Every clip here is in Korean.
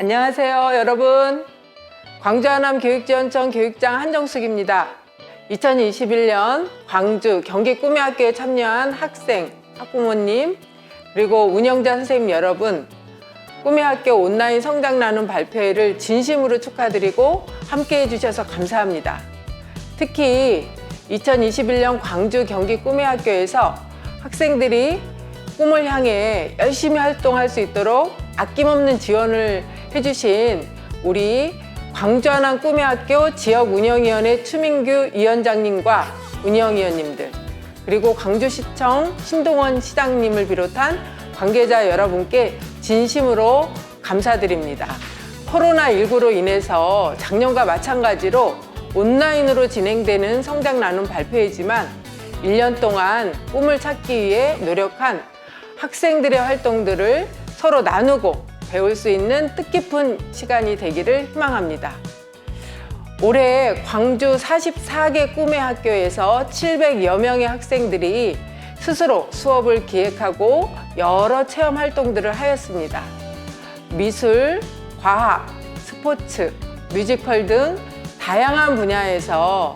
안녕하세요, 여러분. 광주 하남 교육지원청 교육장 한정숙입니다. 2021년 광주 경기 꿈의 학교에 참여한 학생, 학부모님, 그리고 운영자 선생님 여러분, 꿈의 학교 온라인 성장 나눔 발표회를 진심으로 축하드리고 함께 해주셔서 감사합니다. 특히 2021년 광주 경기 꿈의 학교에서 학생들이 꿈을 향해 열심히 활동할 수 있도록 아낌없는 지원을 해주신 우리 광주 하남 꿈의 학교 지역운영위원회 추민규 위원장님과 운영위원님들, 그리고 광주시청 신동원 시장님을 비롯한 관계자 여러분께 진심으로 감사드립니다. 코로나19로 인해서 작년과 마찬가지로 온라인으로 진행되는 성장 나눔 발표회지만 1년 동안 꿈을 찾기 위해 노력한 학생들의 활동들을 서로 나누고 배울 수 있는 뜻깊은 시간이 되기를 희망합니다. 올해 광주 44개 꿈의 학교에서 700여 명의 학생들이 스스로 수업을 기획하고 여러 체험 활동들을 하였습니다. 미술, 과학, 스포츠, 뮤지컬 등 다양한 분야에서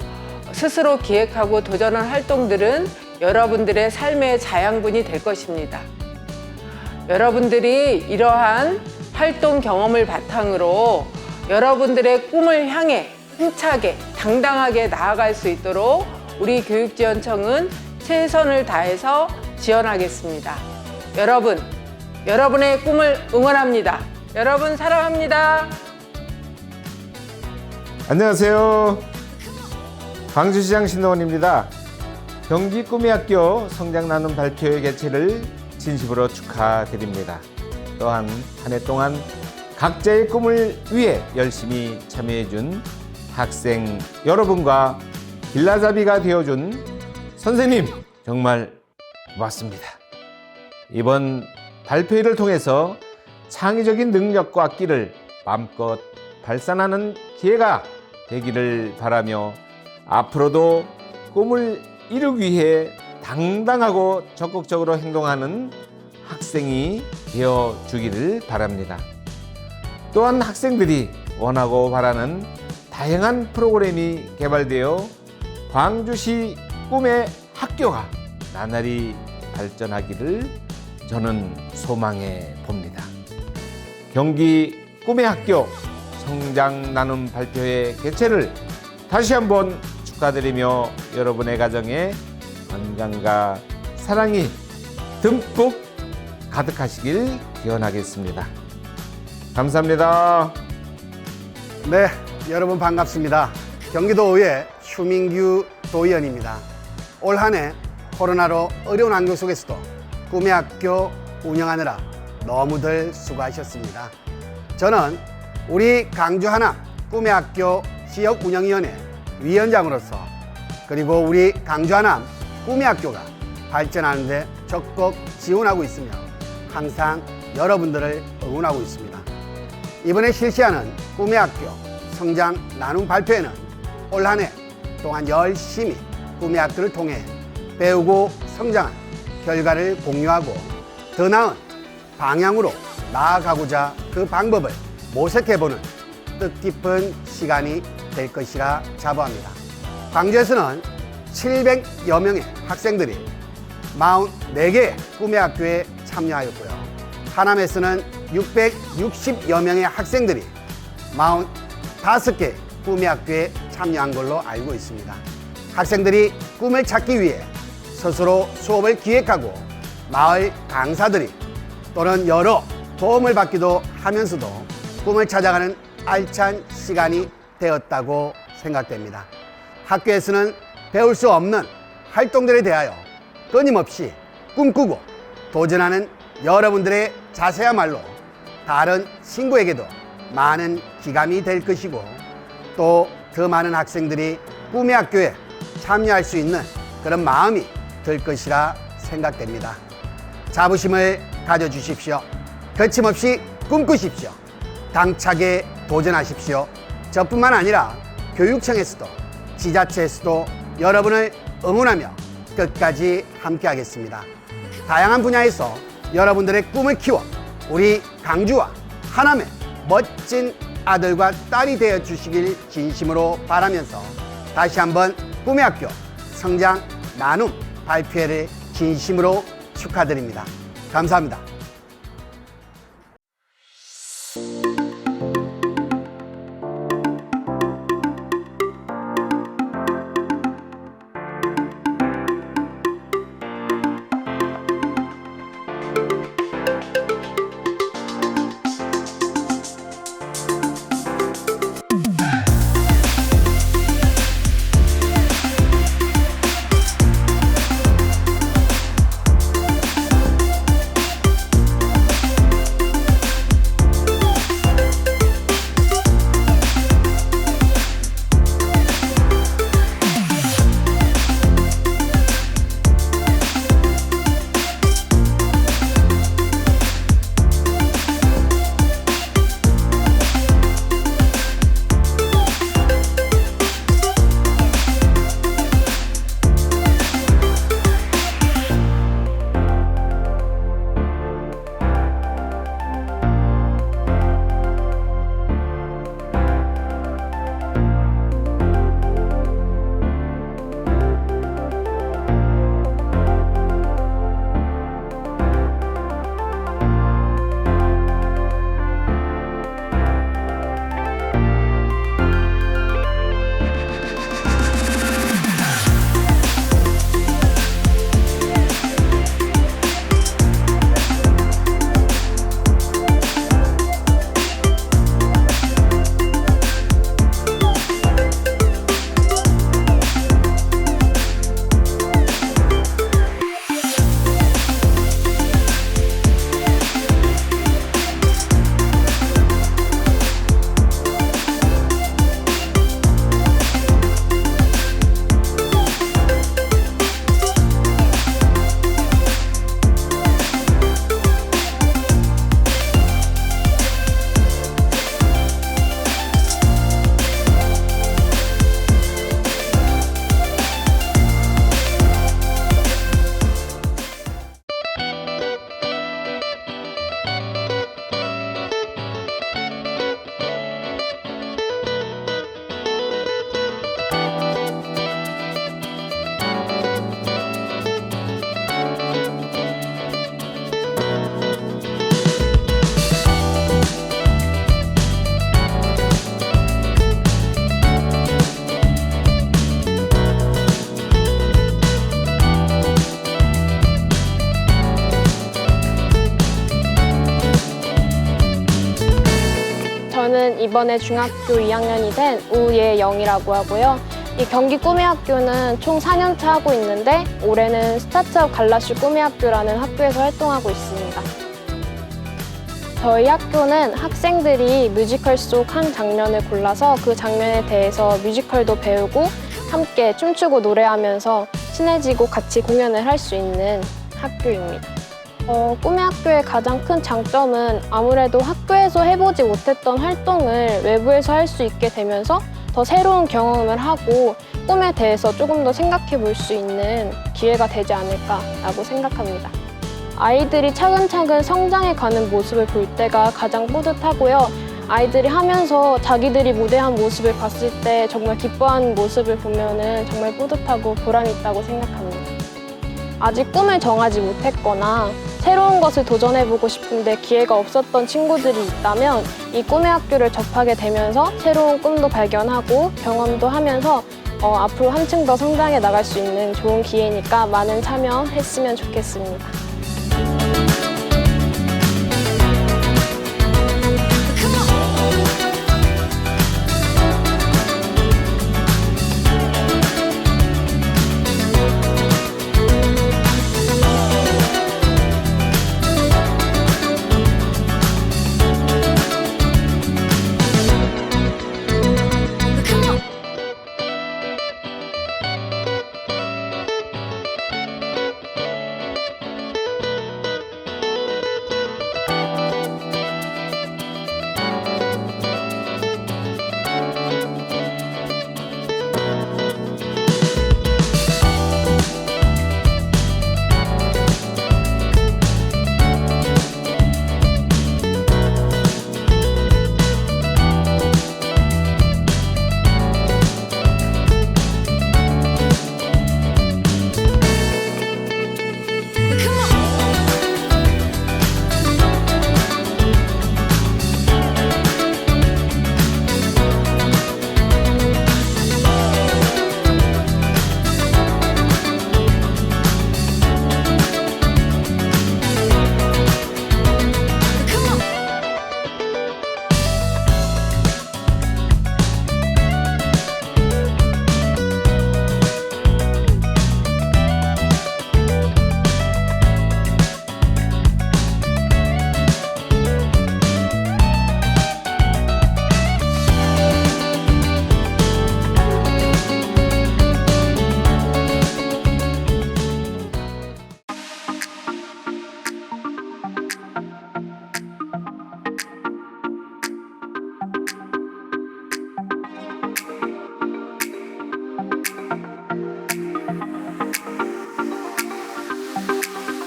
스스로 기획하고 도전한 활동들은 여러분들의 삶의 자양분이 될 것입니다. 여러분들이 이러한 활동 경험을 바탕으로 여러분들의 꿈을 향해 힘차게 당당하게 나아갈 수 있도록 우리 교육지원청은 최선을 다해서 지원하겠습니다. 여러분, 여러분의 꿈을 응원합니다. 여러분 사랑합니다. 안녕하세요. 광주시장 신동원입니다. 경기 꿈의 학교 성장 나눔 발표회 개최를 진심으로 축하드립니다. 또한 한 해 동안 각자의 꿈을 위해 열심히 참여해준 학생 여러분과 길라잡이가 되어준 선생님 정말 고맙습니다. 이번 발표회를 통해서 창의적인 능력과 악기를 마음껏 발산하는 기회가 되기를 바라며 앞으로도 꿈을 이루기 위해 당당하고 적극적으로 행동하는 학생이 되어주기를 바랍니다. 또한 학생들이 원하고 바라는 다양한 프로그램이 개발되어 광주시 꿈의 학교가 나날이 발전하기를 저는 소망해 봅니다. 경기 꿈의 학교 성장 나눔 발표회 개최를 다시 한번 축하드리며 여러분의 가정에 건강과 사랑이 듬뿍 가득하시길 기원하겠습니다. 감사합니다. 네, 여러분 반갑습니다. 경기도의회 추민규 도의원입니다. 올 한 해 코로나로 어려운 환경 속에서도 꿈의 학교 운영하느라 너무들 수고하셨습니다. 저는 우리 광주 하남 꿈의 학교 지역운영위원회 위원장으로서, 그리고 우리 광주 하남 꿈의 학교가 발전하는 데 적극 지원하고 있으며 항상 여러분들을 응원하고 있습니다. 이번에 실시하는 꿈의 학교 성장 나눔 발표회는 올 한 해 동안 열심히 꿈의 학교를 통해 배우고 성장한 결과를 공유하고 더 나은 방향으로 나아가고자 그 방법을 모색해보는 뜻깊은 시간이 될 것이라 자부합니다. 광주에서는 700여 명의 학생들이 44개의 꿈의 학교에 참여하였고요. 하남에서는 660여 명의 학생들이 45개 꿈의 학교에 참여한 걸로 알고 있습니다. 학생들이 꿈을 찾기 위해 스스로 수업을 기획하고 마을 강사들이 또는 여러 도움을 받기도 하면서도 꿈을 찾아가는 알찬 시간이 되었다고 생각됩니다. 학교에서는 배울 수 없는 활동들에 대하여 끊임없이 꿈꾸고 도전하는 여러분들의 자세야말로 다른 친구에게도 많은 기감이 될 것이고, 또 더 많은 학생들이 꿈의 학교에 참여할 수 있는 그런 마음이 들 것이라 생각됩니다. 자부심을 가져주십시오. 거침없이 꿈꾸십시오. 당차게 도전하십시오. 저뿐만 아니라 교육청에서도 지자체에서도 여러분을 응원하며 끝까지 함께 하겠습니다. 다양한 분야에서 여러분들의 꿈을 키워 우리 광주와 하남의 멋진 아들과 딸이 되어 주시길 진심으로 바라면서 다시 한번 꿈의 학교 성장 나눔 발표회를 진심으로 축하드립니다. 감사합니다. 저는 이번에 중학교 2학년이 된 우예영이라고 하고요. 이 경기 꿈의 학교는 총 4년차 하고 있는데 올해는 스타트업 갈라슈 꿈의 학교라는 학교에서 활동하고 있습니다. 저희 학교는 학생들이 뮤지컬 속 한 장면을 골라서 그 장면에 대해서 뮤지컬도 배우고 함께 춤추고 노래하면서 친해지고 같이 공연을 할 수 있는 학교입니다. 꿈의 학교의 가장 큰 장점은 아무래도 학교에서 해보지 못했던 활동을 외부에서 할 수 있게 되면서 더 새로운 경험을 하고 꿈에 대해서 조금 더 생각해 볼 수 있는 기회가 되지 않을까라고 생각합니다. 아이들이 차근차근 성장해 가는 모습을 볼 때가 가장 뿌듯하고요. 아이들이 하면서 자기들이 무대한 모습을 봤을 때 정말 기뻐하는 모습을 보면은 정말 뿌듯하고 보람 있다고 생각합니다. 아직 꿈을 정하지 못했거나 새로운 것을 도전해보고 싶은데 기회가 없었던 친구들이 있다면 이 꿈의 학교를 접하게 되면서 새로운 꿈도 발견하고 경험도 하면서 앞으로 한층 더 성장해 나갈 수 있는 좋은 기회니까 많은 참여했으면 좋겠습니다.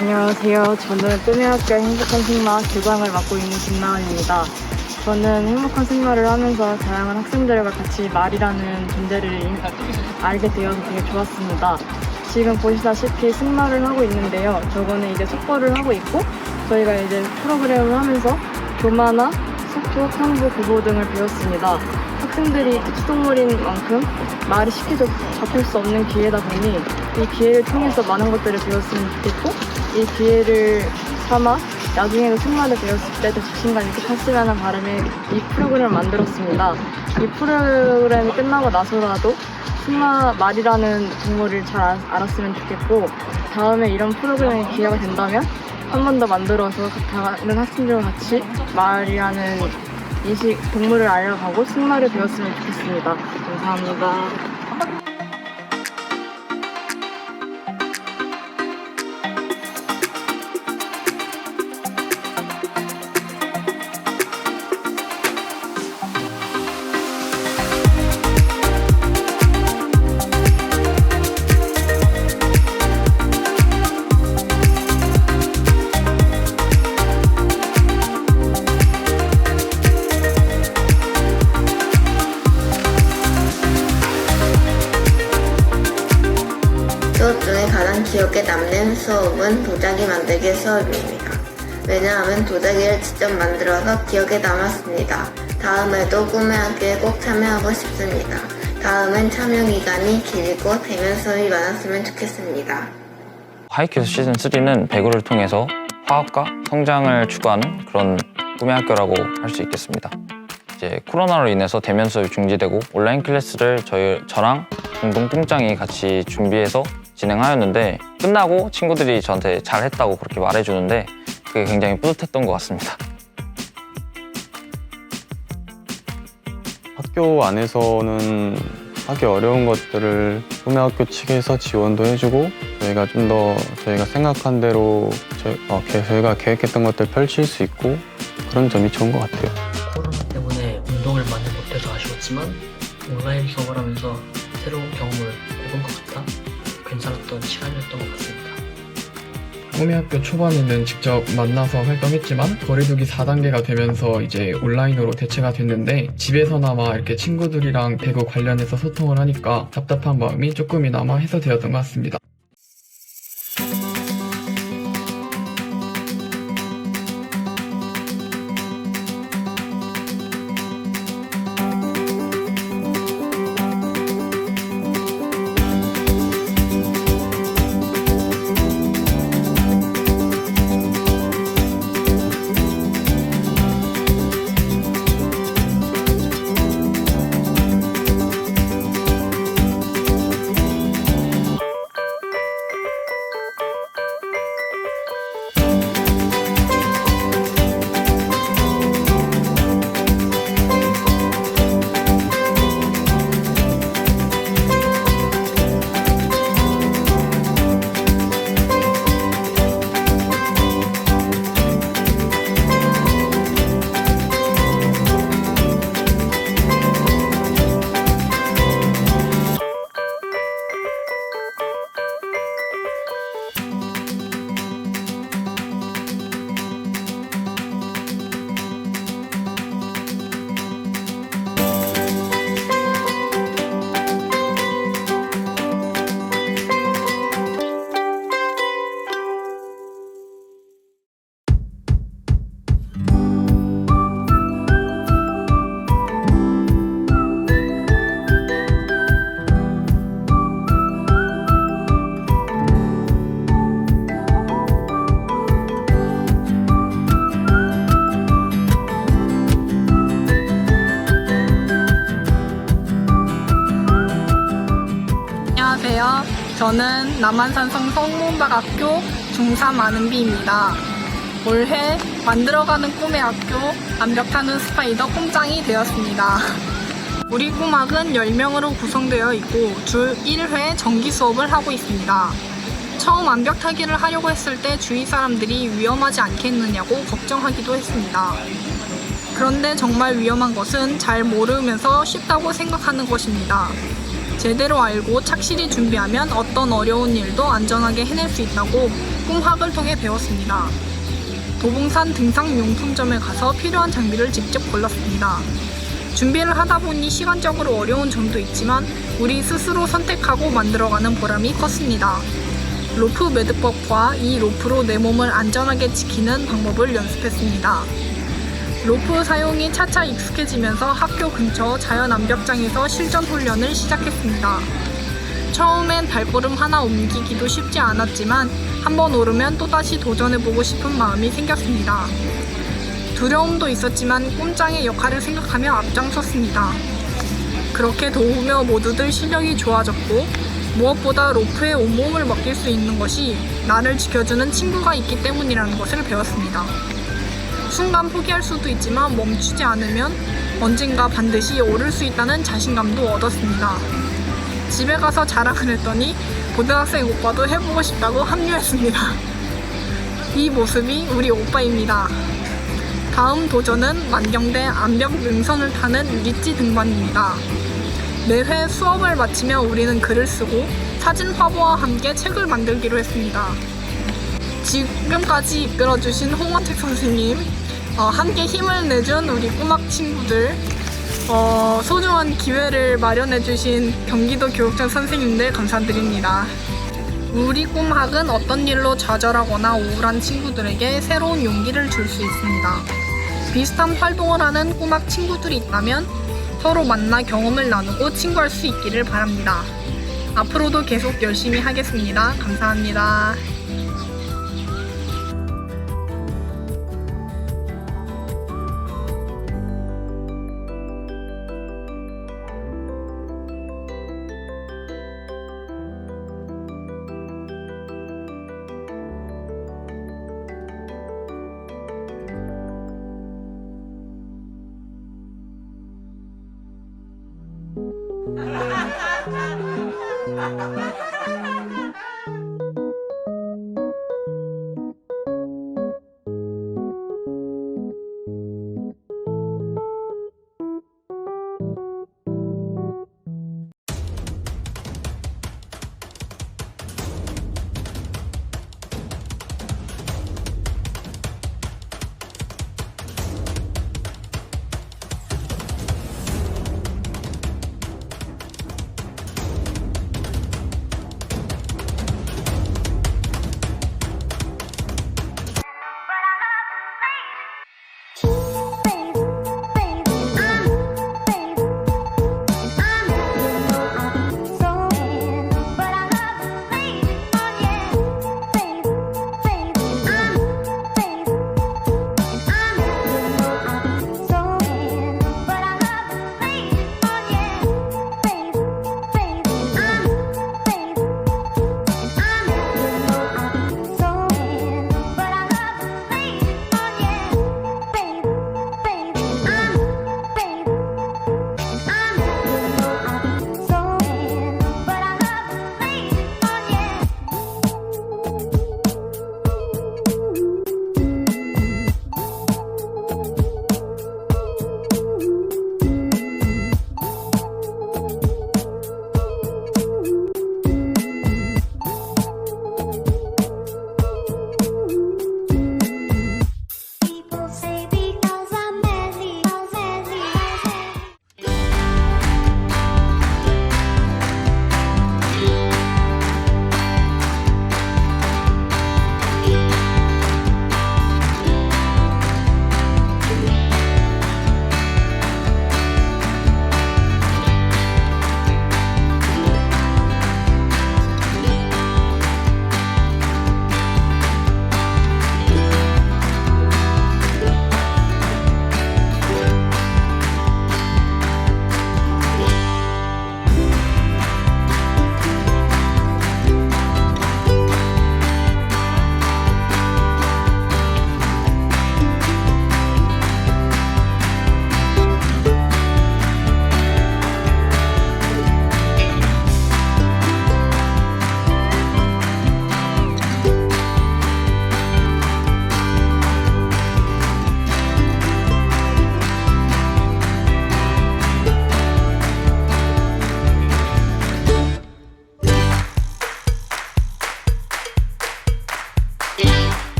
안녕하세요. 저는 꿈의학교 행복한 승마 교장을 맡고 있는 김나은입니다. 저는 행복한 승마를 하면서 다양한 학생들과 같이 말이라는 존재를 알게 되어서 되게 좋았습니다. 지금 보시다시피 승마를 하고 있는데요. 저거는 이제 속보를 하고 있고 저희가 이제 프로그램을 하면서 교마나 속초, 탐구, 구보 등을 배웠습니다. 학생들이 특수동물인 만큼 말이 쉽게 접할 수 없는 기회다 보니 이 기회를 통해서 많은 것들을 배웠으면 좋겠고 이 기회를 삼아 나중에도 승마를 배웠을 때 더 자신감 있게 탔으면 하는 바람에 이 프로그램을 만들었습니다. 이 프로그램이 끝나고 나서라도 승마 말이라는 동물을 잘 알았으면 좋겠고 다음에 이런 프로그램이 기회가 된다면 한 번 더 만들어서 다른 학생들과 같이 말이라는 동물을 알려가고 승마를 배웠으면 좋겠습니다. 감사합니다. 수업 중에 가장 기억에 남는 수업은 도자기 만들기 수업입니다. 왜냐하면 도자기를 직접 만들어서 기억에 남았습니다. 다음에도 꿈의 학교에 꼭 참여하고 싶습니다. 다음엔 참여 기간이 길고 대면 수업이 많았으면 좋겠습니다. 하이큐 시즌3는 배구를 통해서 화합과 성장을 추구하는 그런 꿈의 학교라고 할 수 있겠습니다. 이제 코로나로 인해서 대면 수업이 중지되고 온라인 클래스를 저랑 공동 뚱짱이 같이 준비해서 진행하였는데 끝나고 친구들이 저한테 잘했다고 그렇게 말해주는데 그게 굉장히 뿌듯했던 것 같습니다. 학교 안에서는 하기 어려운 것들을 꿈의 학교 측에서 지원도 해주고 저희가 좀 더 저희가 생각한 대로 저희가 계획했던 것들 펼칠 수 있고 그런 점이 좋은 것 같아요. 코로나 때문에 운동을 많이 못해서 아쉬웠지만 온라인 수업을 하면서 새로운 경험을 해본 것 같아 괜찮았던 시간이었던 것 같습니다. 꿈의 학교 초반에는 직접 만나서 활동했지만 거리두기 4단계가 되면서 이제 온라인으로 대체가 됐는데 집에서나마 이렇게 친구들이랑 배구 관련해서 소통을 하니까 답답한 마음이 조금이나마 해소되었던 것 같습니다. 안녕하세요. 저는 남한산성 성문박학교 중3 아는비입니다. 올해 만들어가는 꿈의 학교 완벽하는 스파이더 꿈짱이 되었습니다. 우리 꿈학은 10명으로 구성되어 있고 주 1회 정기 수업을 하고 있습니다. 처음 완벽타기를 하려고 했을 때 주위 사람들이 위험하지 않겠느냐고 걱정하기도 했습니다. 그런데 정말 위험한 것은 잘 모르면서 쉽다고 생각하는 것입니다. 제대로 알고 착실히 준비하면 어떤 어려운 일도 안전하게 해낼 수 있다고 꿈학을 통해 배웠습니다. 도봉산 등산용품점에 가서 필요한 장비를 직접 골랐습니다. 준비를 하다 보니 시간적으로 어려운 점도 있지만 우리 스스로 선택하고 만들어가는 보람이 컸습니다. 로프 매듭법과 이 로프로 내 몸을 안전하게 지키는 방법을 연습했습니다. 로프 사용이 차차 익숙해지면서 학교 근처 자연암벽장에서 실전 훈련을 시작했습니다. 처음엔 발걸음 하나 옮기기도 쉽지 않았지만 한번 오르면 또다시 도전해보고 싶은 마음이 생겼습니다. 두려움도 있었지만 꿈장의 역할을 생각하며 앞장섰습니다. 그렇게 도우며 모두들 실력이 좋아졌고 무엇보다 로프에 온몸을 맡길 수 있는 것이 나를 지켜주는 친구가 있기 때문이라는 것을 배웠습니다. 순간 포기할 수도 있지만 멈추지 않으면 언젠가 반드시 오를 수 있다는 자신감도 얻었습니다. 집에 가서 자랑을 했더니 고등학생 오빠도 해보고 싶다고 합류했습니다. 이 모습이 우리 오빠입니다. 다음 도전은 만경대 암벽 능선을 타는 리치 등반입니다. 매회 수업을 마치며 우리는 글을 쓰고 사진 화보와 함께 책을 만들기로 했습니다. 지금까지 이끌어주신 홍원택 선생님, 함께 힘을 내준 우리 꿈학 친구들, 소중한 기회를 마련해주신 경기도 교육청 선생님들 감사드립니다. 우리 꿈학은 어떤 일로 좌절하거나 우울한 친구들에게 새로운 용기를 줄 수 있습니다. 비슷한 활동을 하는 꿈학 친구들이 있다면 서로 만나 경험을 나누고 친구할 수 있기를 바랍니다. 앞으로도 계속 열심히 하겠습니다. 감사합니다.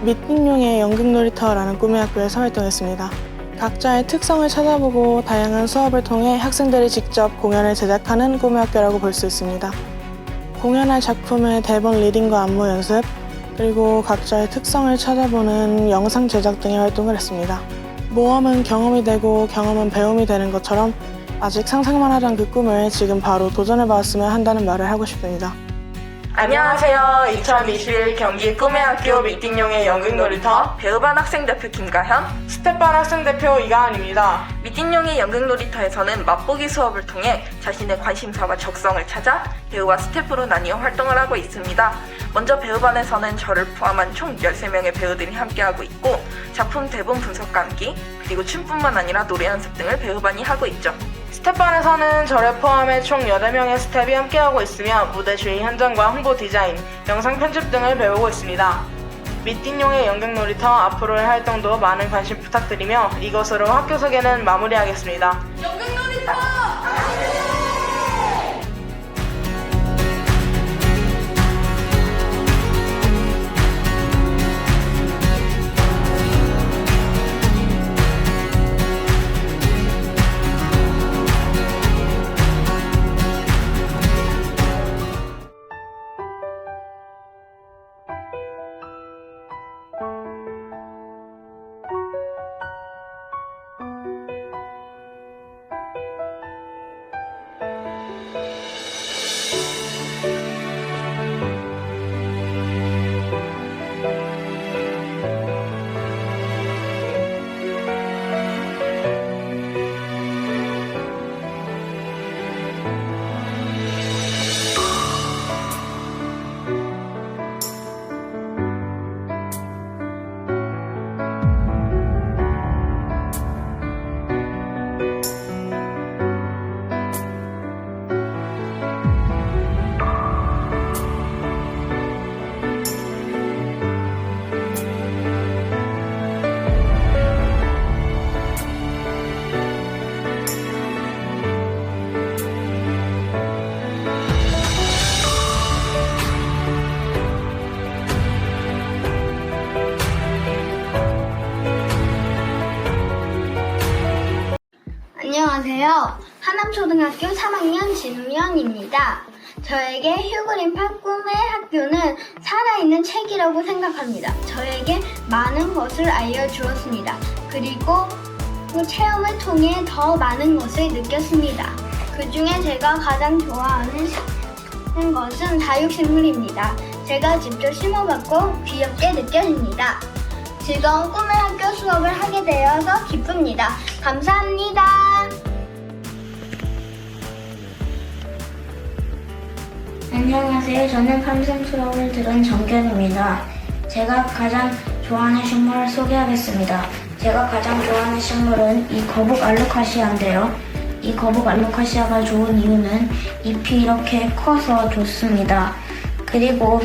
미팅용의 연극놀이터라는 꿈의 학교에서 활동했습니다. 각자의 특성을 찾아보고 다양한 수업을 통해 학생들이 직접 공연을 제작하는 꿈의 학교라고 볼 수 있습니다. 공연할 작품의 대본 리딩과 안무 연습, 그리고 각자의 특성을 찾아보는 영상 제작 등의 활동을 했습니다. 모험은 경험이 되고 경험은 배움이 되는 것처럼 아직 상상만 하던 그 꿈을 지금 바로 도전해봤으면 한다는 말을 하고 싶습니다. 안녕하세요. 2021 경기 꿈의 학교 미팅용의 연극놀이터 배우반 학생대표 김가현, 스텝반 학생대표 이가은입니다. 미팅용의 연극놀이터에서는 맛보기 수업을 통해 자신의 관심사와 적성을 찾아 배우와 스텝으로 나뉘어 활동을 하고 있습니다. 먼저 배우반에서는 저를 포함한 총 13명의 배우들이 함께하고 있고 작품 대본 분석과 암기, 그리고 춤뿐만 아니라 노래 연습 등을 배우반이 하고 있죠. 스텝반에서는 저를 포함해 총 8명의 스텝이 함께하고 있으며 무대 주의 현장과 홍보 디자인, 영상 편집 등을 배우고 있습니다. 미팅용의 연극놀이터 앞으로의 활동도 많은 관심 부탁드리며 이것으로 학교 소개는 마무리하겠습니다. 연극놀이터! 안녕하세요. 하남초등학교 3학년 진우연입니다. 저에게 휴그린팝 꿈의 학교는 살아있는 책이라고 생각합니다. 저에게 많은 것을 알려주었습니다. 그리고 체험을 통해 더 많은 것을 느꼈습니다. 그 중에 제가 가장 좋아하는 것은 다육식물입니다. 제가 직접 심어봤고 귀엽게 느껴집니다. 즐거운 꿈의 학교 수업을 하게 되어서 기쁩니다. 감사합니다. 안녕하세요. 저는 팜샘 수업을 들은 정견입니다. 제가 가장 좋아하는 식물을 소개하겠습니다. 제가 가장 좋아하는 식물은 이 거북 알로카시아인데요. 이 거북 알로카시아가 좋은 이유는 잎이 이렇게 커서 좋습니다. 그리고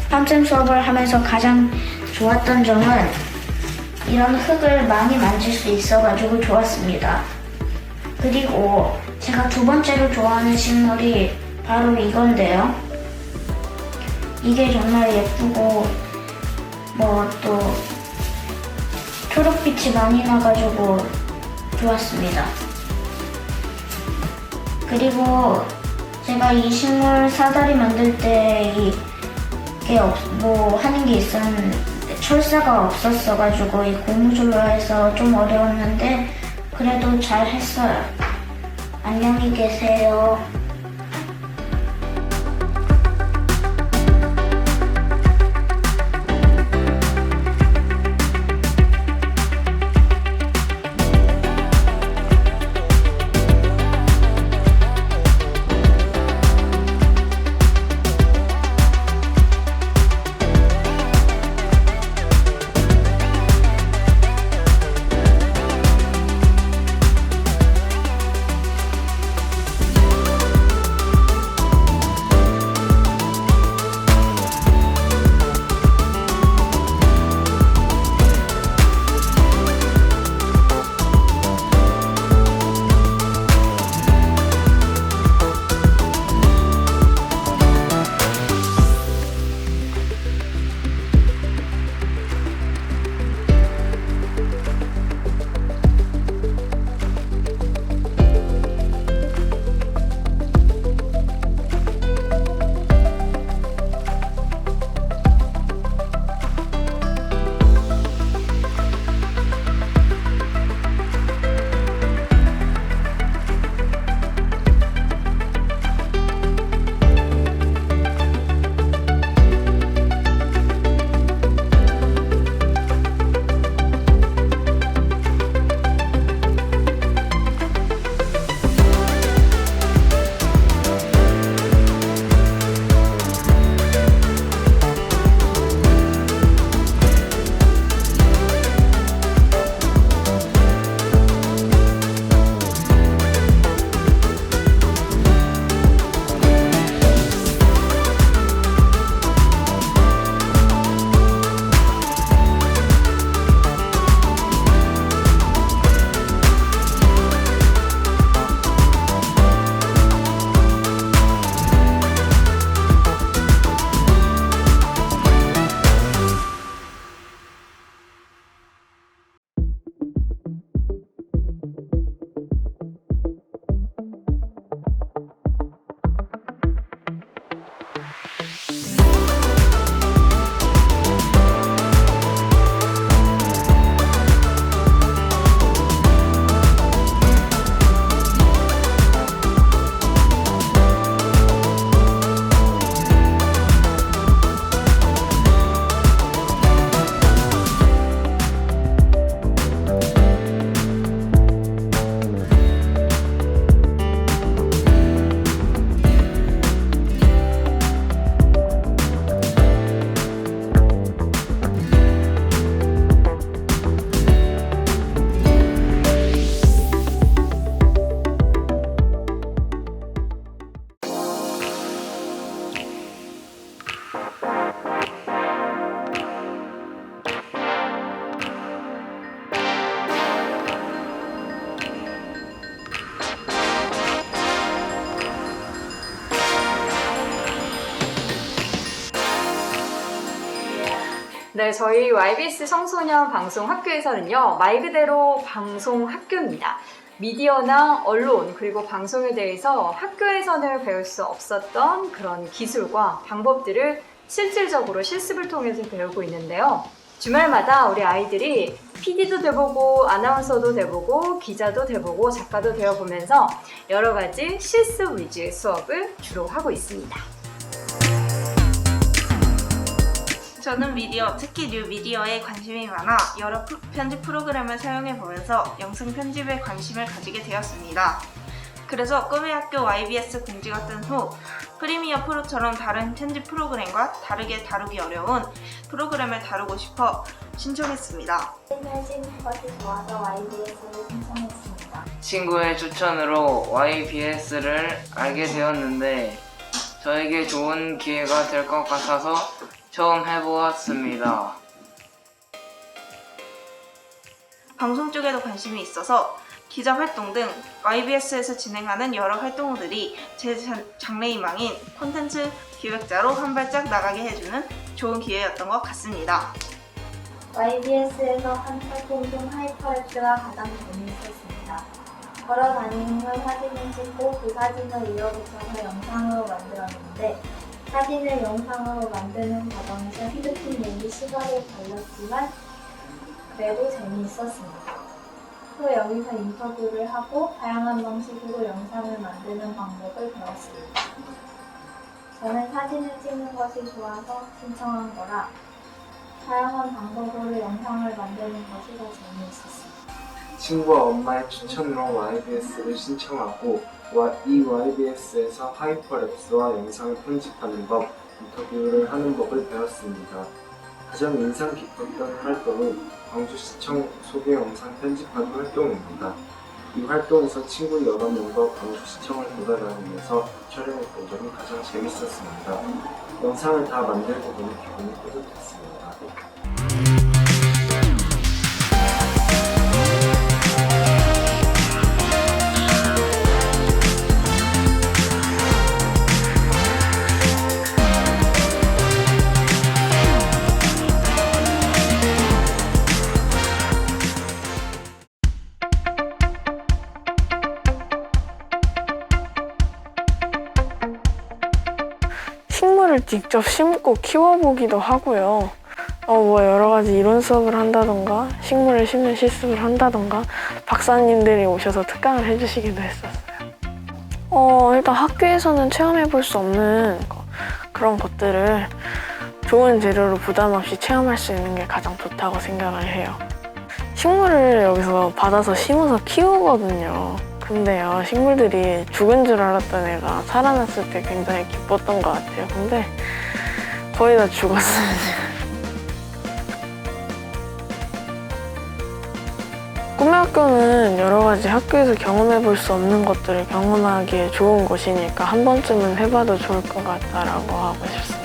팜샘 수업을 하면서 가장 좋았던 점은 이런 흙을 많이 만질 수 있어가지고 좋았습니다. 그리고 제가 두 번째로 좋아하는 식물이 바로 이건데요. 이게 정말 예쁘고 또 초록빛이 많이 나가지고 좋았습니다. 그리고 제가 이 식물 사다리 만들 때 이게 하는 게 있었는데 철사가 없었어가지고 이 고무줄로 해서 좀 어려웠는데 그래도 잘 했어요. 안녕히 계세요. 네, 저희 YBS 청소년 방송학교에서는요, 말 그대로 방송학교입니다. 미디어나 언론 그리고 방송에 대해서 학교에서는 배울 수 없었던 그런 기술과 방법들을 실질적으로 실습을 통해서 배우고 있는데요. 주말마다 우리 아이들이 PD도 돼보고 아나운서도 돼보고 기자도 돼보고 작가도 되어보면서 여러 가지 실습 위주의 수업을 주로 하고 있습니다. 저는 미디어, 특히 뉴미디어에 관심이 많아 여러 편집 프로그램을 사용해보면서 영상 편집에 관심을 가지게 되었습니다. 그래서 꿈의 학교 YBS 공지가 뜬 후 프리미어 프로처럼 다른 편집 프로그램과 다르게 다루기 어려운 프로그램을 다루고 싶어 신청했습니다. 편집하는 것이 좋아서 YBS를 신청했습니다. 친구의 추천으로 YBS를 알게 되었는데 저에게 좋은 기회가 될 것 같아서 처음 해보았습니다. 방송 쪽에도 관심이 있어서 기자 활동 등 YBS에서 진행하는 여러 활동들이 제 장래희망인 콘텐츠 기획자로 한 발짝 나가게 해주는 좋은 기회였던 것 같습니다. YBS에서 한 활동 중 하이퍼랩스가 가장 재미있었습니다. 걸어다니는 사진을 찍고 그 사진을 이어붙여서 영상으로 만들었는데 사진을 영상으로 만드는 과정에서 휴대폰 시간이 걸렸지만 그래도 재미있었습니다. 또 여기서 인터뷰를 하고 다양한 방식으로 영상을 만드는 방법을 배웠습니다. 저는 사진을 찍는 것이 좋아서 신청한 거라 다양한 방법으로 영상을 만드는 것이 더 재미있었습니다. 친구와 엄마의 추천으로 YBS를 신청하고 이 YBS에서 하이퍼랩스와 영상을 편집하는 법, 인터뷰를 하는 법을 배웠습니다. 가장 인상 깊었던 활동은 광주시청 소개 영상 편집하는 활동입니다. 이 활동에서 친구 여러 명과 광주시청을 돌아다니면서 촬영해 본 점이 가장 재밌었습니다. 영상을 다 만들고 보니 기분이 뿌듯했습니다. 식물을 직접 심고 키워보기도 하고요. 여러 가지 이론 수업을 한다던가 식물을 심는 실습을 한다던가 박사님들이 오셔서 특강을 해주시기도 했었어요. 일단 학교에서는 체험해볼 수 없는 그런 것들을 좋은 재료로 부담 없이 체험할 수 있는 게 가장 좋다고 생각을 해요. 식물을 여기서 받아서 심어서 키우거든요. 근데요, 식물들이 죽은 줄 알았던 애가 살아났을 때 굉장히 기뻤던 것 같아요. 근데 거의 다 죽었어요. 꿈의 학교는 여러 가지 학교에서 경험해 볼 수 없는 것들을 경험하기에 좋은 곳이니까 한 번쯤은 해봐도 좋을 것 같다라고 하고 싶습니다.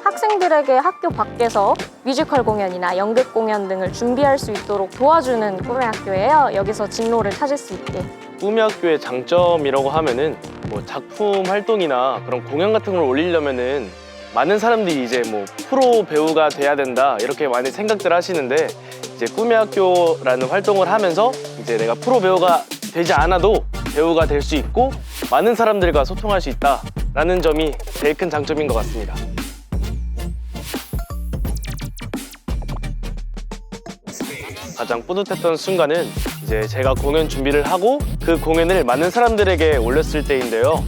학생들에게 학교 밖에서 뮤지컬 공연이나 연극 공연 등을 준비할 수 있도록 도와주는 꿈의 학교예요. 여기서 진로를 찾을 수 있게. 꿈의 학교의 장점이라고 하면은 뭐 작품 활동이나 그런 공연 같은 걸 올리려면은 많은 사람들이 이제 뭐 프로 배우가 돼야 된다 이렇게 많이 생각들 하시는데 이제 꿈의 학교라는 활동을 하면서 이제 내가 프로 배우가 되지 않아도 배우가 될 수 있고 많은 사람들과 소통할 수 있다라는 점이 제일 큰 장점인 것 같습니다. 가장 뿌듯했던 순간은 이제 제가 공연 준비를 하고 그 공연을 많은 사람들에게 올렸을 때인데요.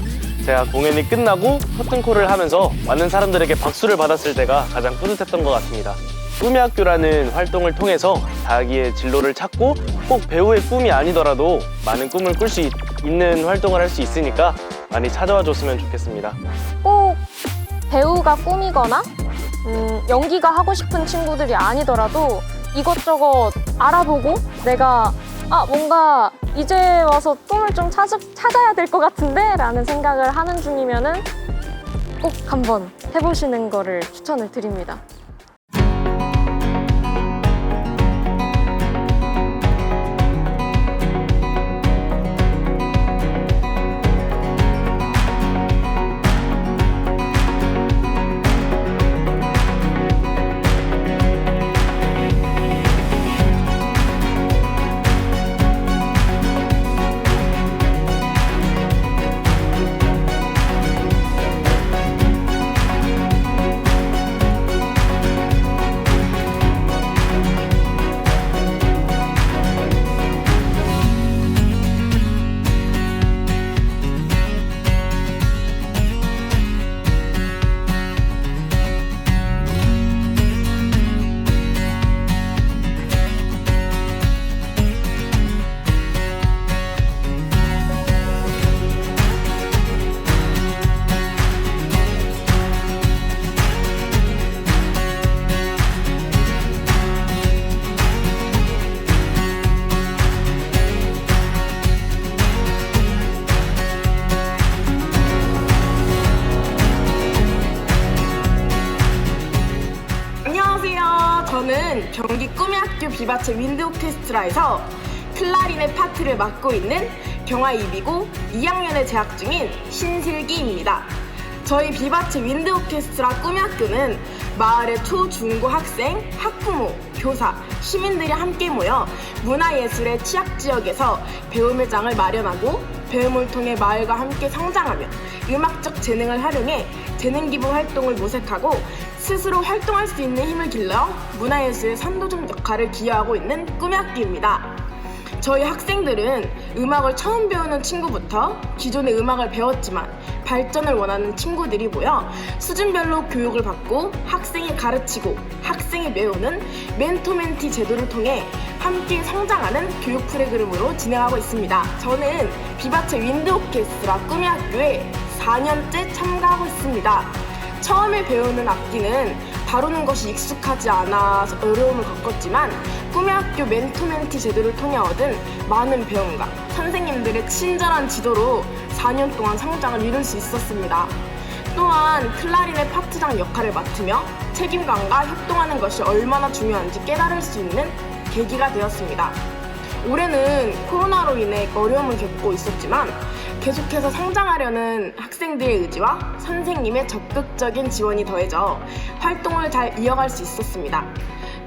제가 공연이 끝나고 커튼콜을 하면서 많은 사람들에게 박수를 받았을 때가 가장 뿌듯했던 것 같습니다. 꿈의 학교라는 활동을 통해서 자기의 진로를 찾고 꼭 배우의 꿈이 아니더라도 많은 꿈을 꿀 수 있는 활동을 할 수 있으니까 많이 찾아와 줬으면 좋겠습니다. 꼭 배우가 꿈이거나 연기가 하고 싶은 친구들이 아니더라도 이것저것 알아보고 내가 뭔가 이제 와서 꿈을 좀 찾아야 될 것 같은데 라는 생각을 하는 중이면은 꼭 한번 해보시는 거를 추천을 드립니다. 저는 경기 꿈의 학교 비바체 윈드 오케스트라에서 클라리넷 파트를 맡고 있는 경화 2비고 2학년에 재학 중인 신슬기입니다. 저희 비바체 윈드 오케스트라 꿈의 학교는 마을의 초, 중고 학생, 학부모, 교사, 시민들이 함께 모여 문화예술의 취약지역에서 배움의 장을 마련하고 배움을 통해 마을과 함께 성장하며 음악적 재능을 활용해 재능기부 활동을 모색하고 스스로 활동할 수 있는 힘을 길러 문화예술의 선도적 역할을 기여하고 있는 꿈의 학교입니다. 저희 학생들은 음악을 처음 배우는 친구부터 기존의 음악을 배웠지만 발전을 원하는 친구들이 모여 수준별로 교육을 받고 학생이 가르치고 학생이 배우는 멘토멘티 제도를 통해 함께 성장하는 교육 프로그램으로 진행하고 있습니다. 저는 비바체 윈드 오케스트라 꿈의 학교에 4년째 참가하고 있습니다. 처음에 배우는 악기는 다루는 것이 익숙하지 않아 어려움을 겪었지만 꿈의 학교 멘토멘티 제도를 통해 얻은 많은 배움과 선생님들의 친절한 지도로 4년 동안 성장을 이룰 수 있었습니다. 또한 클라리넷 파트장 역할을 맡으며 책임감과 협동하는 것이 얼마나 중요한지 깨달을 수 있는 계기가 되었습니다. 올해는 코로나로 인해 어려움을 겪고 있었지만 계속해서 성장하려는 학생들의 의지와 선생님의 적극적인 지원이 더해져 활동을 잘 이어갈 수 있었습니다.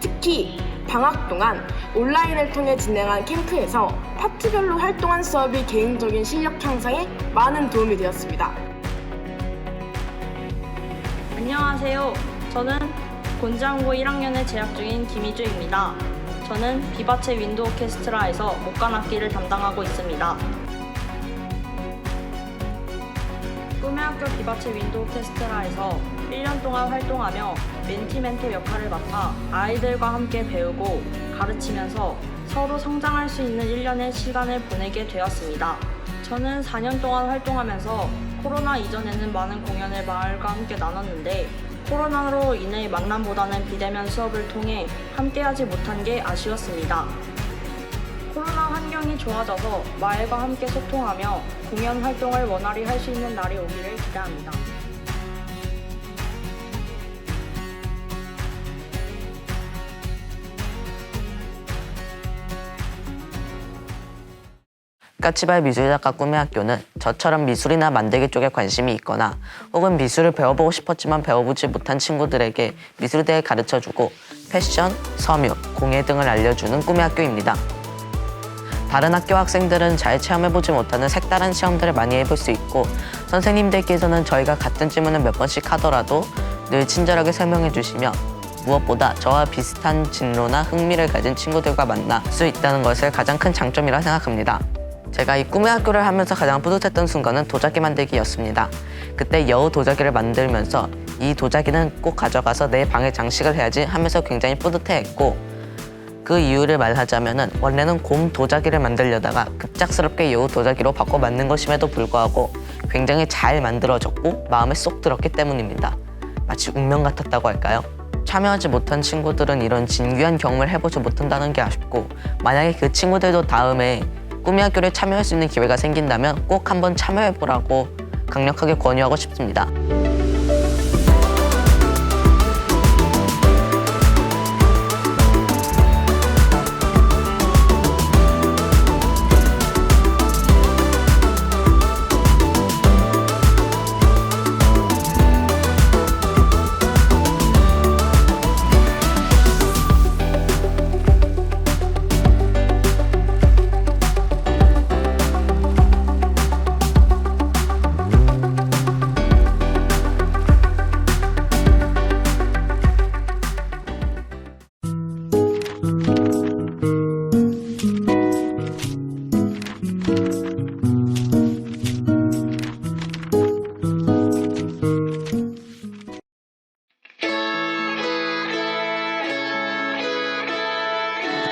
특히 방학 동안 온라인을 통해 진행한 캠프에서 파트별로 활동한 수업이 개인적인 실력 향상에 많은 도움이 되었습니다. 안녕하세요. 저는 곤지암고 1학년에 재학 중인 김희주입니다. 저는 비바체 윈드 오케스트라에서 목관 악기를 담당하고 있습니다. 꿈의 학교 비바체 윈드 오케스트라에서 1년 동안 활동하며 멘티멘토 역할을 맡아 아이들과 함께 배우고 가르치면서 서로 성장할 수 있는 1년의 시간을 보내게 되었습니다. 저는 4년 동안 활동하면서 코로나 이전에는 많은 공연을 마을과 함께 나눴는데 코로나로 인해 만남보다는 비대면 수업을 통해 함께하지 못한 게 아쉬웠습니다. 코로나 환경이 좋아져서 마을과 함께 소통하며 공연 활동을 원활히 할 수 있는 날이 오기를 기대합니다. 까치발 미술작가 꿈의 학교는 저처럼 미술이나 만들기 쪽에 관심이 있거나 혹은 미술을 배워보고 싶었지만 배워보지 못한 친구들에게 미술에 대해 가르쳐주고 패션, 섬유, 공예 등을 알려주는 꿈의 학교입니다. 다른 학교 학생들은 잘 체험해보지 못하는 색다른 시험들을 많이 해볼 수 있고 선생님들께서는 저희가 같은 질문을 몇 번씩 하더라도 늘 친절하게 설명해 주시며 무엇보다 저와 비슷한 진로나 흥미를 가진 친구들과 만날 수 있다는 것을 가장 큰 장점이라 생각합니다. 제가 이 꿈의 학교를 하면서 가장 뿌듯했던 순간은 도자기 만들기였습니다. 그때 여우 도자기를 만들면서 이 도자기는 꼭 가져가서 내 방에 장식을 해야지 하면서 굉장히 뿌듯해했고 그 이유를 말하자면은 원래는 곰 도자기를 만들려다가 급작스럽게 여우 도자기로 바꿔 만든 것임에도 불구하고 굉장히 잘 만들어졌고 마음에 쏙 들었기 때문입니다. 마치 운명 같았다고 할까요? 참여하지 못한 친구들은 이런 진귀한 경험을 해보지 못한다는 게 아쉽고 만약에 그 친구들도 다음에 꿈의 학교를 참여할 수 있는 기회가 생긴다면 꼭 한번 참여해보라고 강력하게 권유하고 싶습니다.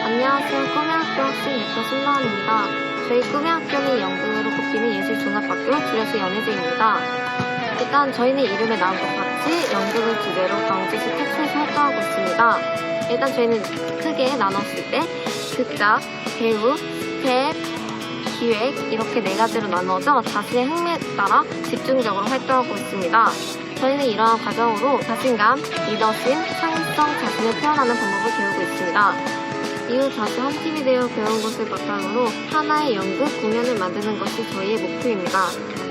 안녕하세요. 꿈의 학교 학생 대표 신나은입니다. 저희 꿈의 학교는 영등으로 꼽히는 예술종합학교, 줄여서 연예제입니다. 일단 저희는 이름에 나온 것 같이 연극을 주제로 광주시 태초에서 활동하고 있습니다. 일단 저희는 크게 나눴을 때 극작, 배우, 스텝, 기획 이렇게 4가지로 나누어져 자신의 흥미에 따라 집중적으로 활동하고 있습니다. 저희는 이러한 과정으로 자신감, 리더십, 창의성, 자신을 표현하는 방법을 배우고 있습니다. 이후 다시 한 팀이 되어 배운 것을 바탕으로 하나의 연극 공연을 만드는 것이 저희의 목표입니다.